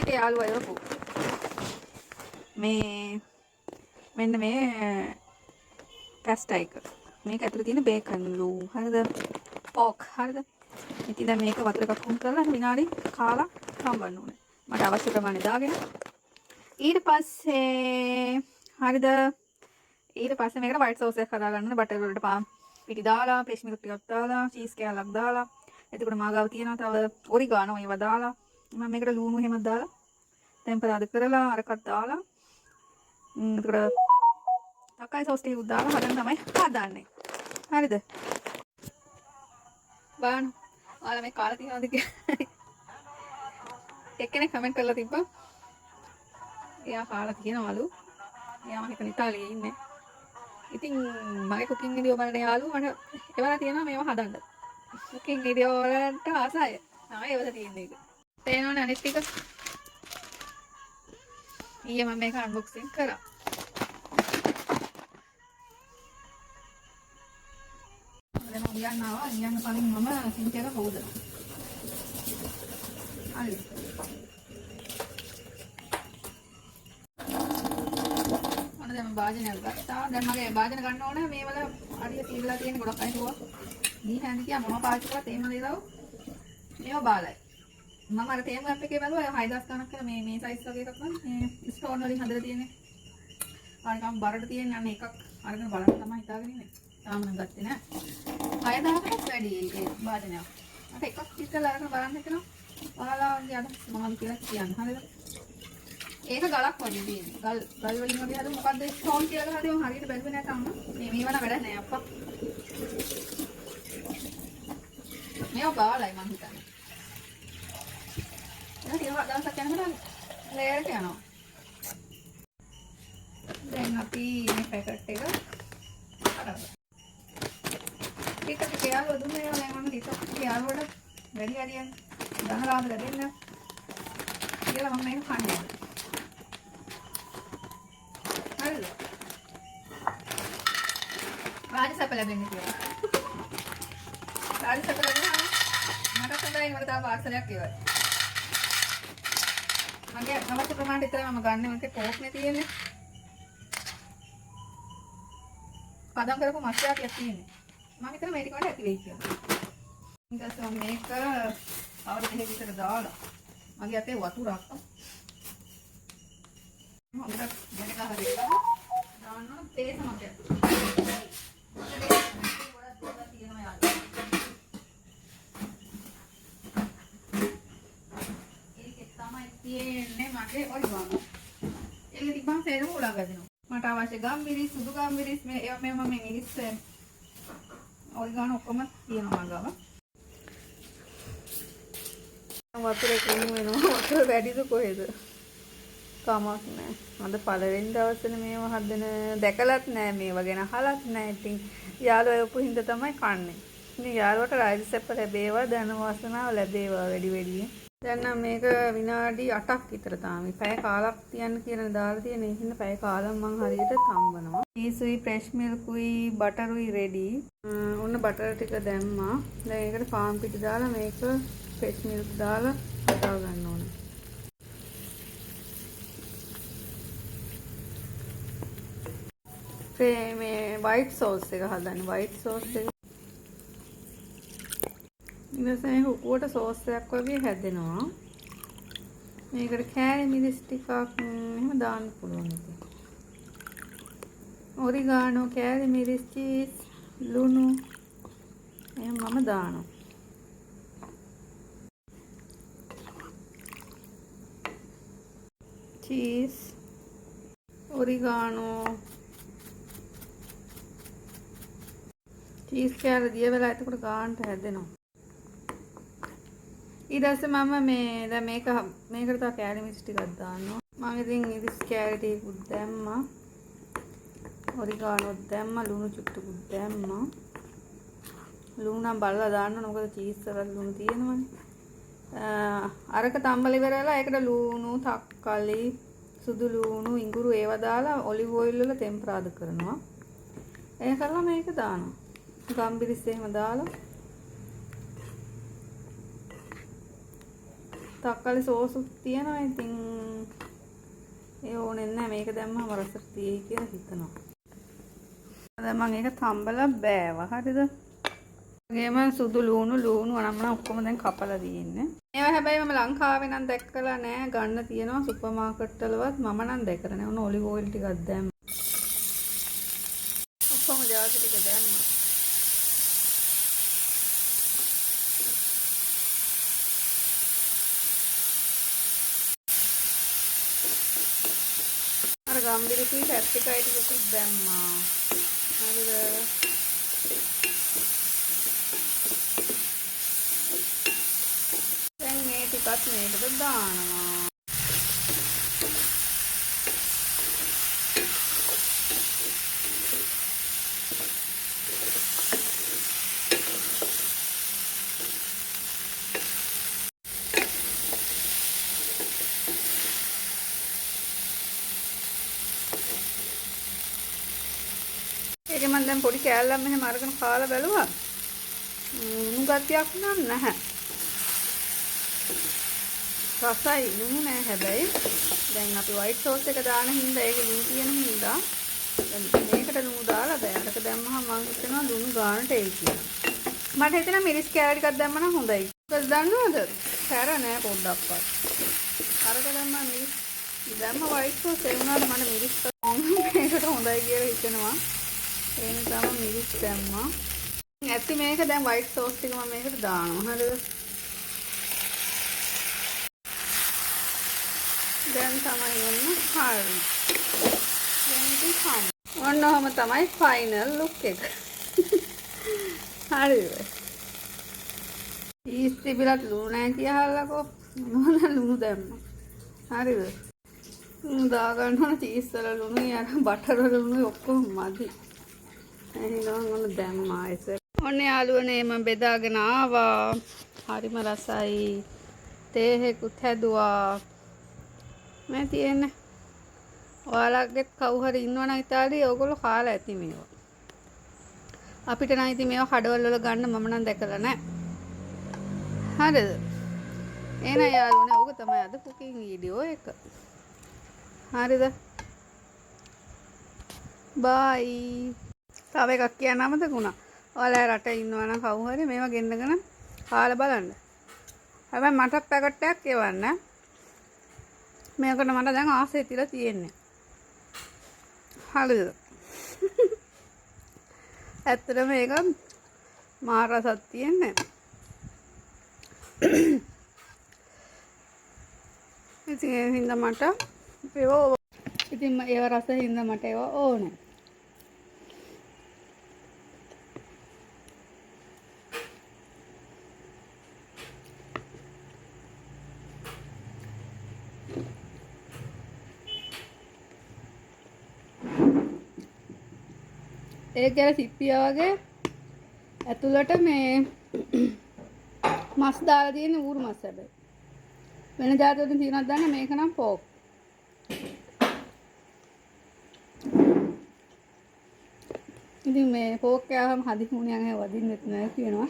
අපේ යාළුවා එවපු මේ මෙන්න මේ පැස්ටා එක. මේක ඇතුලේ තියෙන බේකන් ලූ. හරිද? පෝක්. හරිද? ඉතින් දැන් මේක වතුර එකක් උණු කරලා විනාඩි කාලා හම්බන්න ඕනේ. මට අවශ්‍ය ප්‍රමාණය දාගෙන ඊට පස්සේ හරිද? ඊට පස්සේ මේකට white sauce එකක් හදා ගන්න ඕනේ. බටර් වලට පාන් පිටි දාලා, ෆ්‍රෙෂ් මිල්ක් ටිකක් දාලා, චීස් කෑල්ලක් දාලා. එතකොට මාගාව තියෙනවා තව ඔරිගානෝ ඒවා දාලා. මම මේකට ලුණු එහෙමත් දාලා ටෙම්පරාදු කරලා අරකට දාලා එතකොට තක්කාලි සෝස් ටිකක් දාලා හදන්න තමයි හදන්නේ. හරිද? බලන්න. ඔයාලා මේ කාලා තියනවද කියලා. එක්කෙනෙක් කමෙන්ට් කරලා තිබ්බා. එයා කාලා තියනවලු. එයා මම හිතන ඉතාලියේ ඉන්නේ. ඉතින් මගේ කුකින් වීඩියෝ බලන යාළුවෝ මට ඒවලා තියෙනවා මේවා හදන්න. කුකින් වීඩියෝ වලට ආසයි. තමයි ඒවල තියෙන්නේ ඒක. තේනවනේ අනිත් ටික. ඊයේ මම මේක අන්බොක්සින් කරා. දැන් මම යන්නවා. යන්න කලින් මම සිංක් එක හොදලා. හරි. දැන් භාජනයක් ගත්තා. දැන් මගේ භාජන ගන්න ඕනේ මේවල අරිය තීරලා තියෙන ගොඩක් අය කිව්වා. දී හැන්දි කියා මොනවා පාවිච්චි කරලා තේම දේලව මේව බාලයි. මම අර තේම ඇප් එකේ බැලුවා 6000 ගණක් කරලා මේ සයිස් වගේ එකක් වань මේ ස්ටෝන් වලින් හදලා තියෙන්නේ. ආනිකම් බරට තියෙන යන්නේ එකක් අරගෙන බලන්න තමයි හිතාගෙන ඉන්නේ. තාම නම් ගත්තේ නෑ. 6000කටත් වැඩි ඒ භාජනයක්. මට එකක් ඉස්සෙල්ලා අරගෙන බලන්න හිතෙනවා. ඔයාලාගේ අද මොනවද කියලා කියන්න. හරිද? ඒක ගලක් වගේ තියෙන්නේ. ගල් වලින් වගේ හදමු. මොකද්ද ස්ටෝන් කියලා ගහලා මම හරියට බැලුවේ නෑ තාම. මේව නම් වැඩක් නෑ අප්පා. මේව බාලයි මං හිතන්නේ. දැන් ඒක දවසක් යනකොට ලේයර් එක යනවා. දැන් අපි මේ පැකට් එක අරගෙන. ටිකක් යාළුවා දුන්නේ නෑ මම ටිකක් යාළුවට වැඩි හරියන්නේ. දහලාද ලැබෙන්න කියලා මම මේක කන්නේ. හරිද? රාජසප ලැබෙන්නේ කියලා. රාජසප ලැබුණා මට සඳහන් වල තව පාර්සලයක් ඉවරයි. මගේ අවශ්‍ය ප්‍රමාණයට විතරයි මම ගන්න. මේකේ කෝක්නේ තියෙන්නේ. පදම් කරපු මස්යාටියක් තියෙන්නේ. මම හිතන මේ ටික වල ඇති වෙයි කියලා. ඊට පස්සේ මම මේක අවුරුදු දෙකක විතර දාලා මගේ අතේ වතුරක් හොඳට දැනග හරියට දාන්න ඕන තේස මතයක්. ඒකේ තමයි තියෙන්නේ මගේ ඔරිගානෝ. ඒක තිබ්බම සේරම උලා ගන්නවා. මට අවශ්‍ය ගම්මිරිස් සුදු ගම්මිරිස් මේ ඒවා මේ මම මිරිස් ඔරිගානෝ ඔක්කොම තියෙනවා මගාව. වතුර කිනු වෙනවා. වතුර වැඩිද කොහෙද? කමක් නෑ. අද පළවෙනි දවසේ මේව හදන දැකලත් නෑ මේව ගැන අහලත් නෑ. ඉතින් යාළුවෝ එපු හින්දා තමයි කන්නේ. ඉතින් යාළුවට රාජසප්ප ලැබේවා ධන වාසනාව ලැබේවා වැඩි වැඩියෙන්. දැන් නම් මේක විනාඩි 8ක් විතර තාමයි. පැය කාලක් තියන්න කියන දාලා තියෙන. ඒ හින්දා පැය කාලක් මං හරියට තම්බනවා. චීසුයි ෆ්‍රෙෂ් මිල්කුයි බටරුයි රෙඩි. ඔන්න බටර් ටික දැම්මා. දැන් ඒකට පාන් පිටි දාලා මේක ෆ්‍රෙෂ් මිල්ක් දාලා හදා ගන්න ඕනේ. මේ white sauce එක හදන්න. white sauce එක ඉතින් හුකුවට සෝස් එකක් වගේ හැදෙනවා. මේකට කෑලි මිරිස් ටිකක් එහෙම දාන්න පුළුවන් ඉතින්. ඔරිගානෝ, කෑලි මිරිස්, චීස්, ලුණු එහෙම මම දානවා. චීස්, ඔරිගානෝ, චීස් කෑල්ල දිය වෙලා එතකොට ගානට හැදෙනවා. ඊට පස්සේ මම මේ දැන් මේකට තව කෑලි මිරිස් ටිකක් දානවා. මම ඉතින් මිරිස් කෑලි ටිකකුත් දැම්මා. ඔරිගානෝත් දැම්මා. ලුණු චුට්ටකුත් දැම්මා. ලුණු නම් බලලා දාන්න ඕන. මොකද චීස් වල ලුණු තියෙනවනේ. අරක තම්බල ඉවරලා ඒකට ලුණු, තක්කලි, සුදු ලුණු, ඉඟුරු ඒවා දාලා ඔලිව් ඔයිල් වල ටෙම්පරාදු කරනවා. ඒක කරලා මේක දානවා. ගම්බිරිස් එහෙම දාලා තක්කාලි සෝසුත් තියෙනවා. ඉතින් ඒ ඕනේ නැහැ. මේක දැම්මම රසක් තියෙයි කියලා හිතනවා. දැන් මම ඒක තම්බලා බෑවා. හරිද? ඒගේම සුදු ලුණු අනම්මන ඔක්කොම දැන් කපලා තියෙන්නේ. ඒවා හැබැයි මම ලංකාවේ නම් දැක්කලා නෑ. ගන්න තියෙනවා සුපර් මාකට් වලවත් මම නම් දැකලා නෑ. ඔන්න ඔලිව් ඔයිල් ටිකක් දැම්මා. ඔක්කොම ජාති ටික දැම්මා. අර ගම්බිරිකුයි පැප්‍රිකයි ටිකකුත් දැම්මා. හරිද? දැන් මේ ටිකත් මේකට දානවා. ඒකේ මම දැන් පොඩි කෑල්ලක් මෙහෙම අරගෙන කාලා බැලුවා. ලුණු ගතියක් නම් නැහැ. රසයි ලුණු නෑ හැබැයි. දැන් අපි white sauce එක දාන හින්දා ඒකේ ලුණු තියෙන හින්දා දැන් මේකට ලුණු දාලා බෑරක දැම්මහම මම හිතනවා ලුණු ගානට එයි කියලා. මට හිතෙනවා මිරිස් කෑලි ටිකක් දැම්ම නම් හොඳයි. මොකද දන්නවද? සැර නෑ පොඩ්ඩක්වත්. අරක දැම්ම මිරිස් දැම්ම white sauce ඒ වුණාට මට මිරිස් මේකට හොඳයි කියලා හිතෙනවා. ඒ නිසා මම මිරිස් දැම්මා. ඇත්ති මේක දැන් white sauce ටික මම මේකට දානවා. හරිද? දැන් තමයි ඔන්න හරි. දැන් ඉතින් හම්. ඔන්න ඔහම තමයි ෆයිනල් ලුක් එක. හරිද? ඊස් තිබිලත් ලුණු නැහැ කියලාකෝ. මොනවද ලුණු දැම්මා. හරිද? ලුණු දා ගන්න ඕන චීස් වල ලුණුයි අර බටර් වල ලුණුයි ඔක්කොම මදි. එහෙනම් ඔන්න දැම්මා ඒක. ඔන්න යාළුවනේ මම බෙදාගෙන ආවා. හරිම රසයි. තේහෙකුත් හැදුවා. මේ තියෙන්නේ. ඔයාලගෙත් කවුරු හරි ඉන්නවනම් ඉතාලියේ ඕගොල්ලෝ කාලා ඇති මේවා. අපිට නම් ඉතින් මේවා කඩවල වල ගන්න මම නම් දැකලා නැහැ. හරිද? එහෙනම් යාළුවනේ ඕක තමයි අද කුකින් වීඩියෝ එක. හරිද? බයි. තව එකක් කියන්න අමතක වුණා. ඔයාලා රටේ ඉන්නවනම් කවුරු හරි මේවා ගෙන්නගෙන කාලා බලන්න. හැබැයි මට පැකට් එකක් එවන්න. මේකට මට දැන් ආසෙ තියලා තියෙන්නේ. හරිද? ඇත්තටම මේක මා රසක් තියෙන්නේ. ඉතින් ඒ හින්දා මට ඒව රස හින්දා මට ඒව ඕනේ. ඒක ගැන සිප්පියා වගේ ඇතුළට මේ මස් දාලා තියෙන ඌරු මස් හැබැයි. වෙන જાති වලින් තියෙනවද දන්නේ මේක නම් පෝක්. ඉතින් මේ පෝක් කෑවම හදි මුණියන් වදින්නෙත් නෑ කියනවා.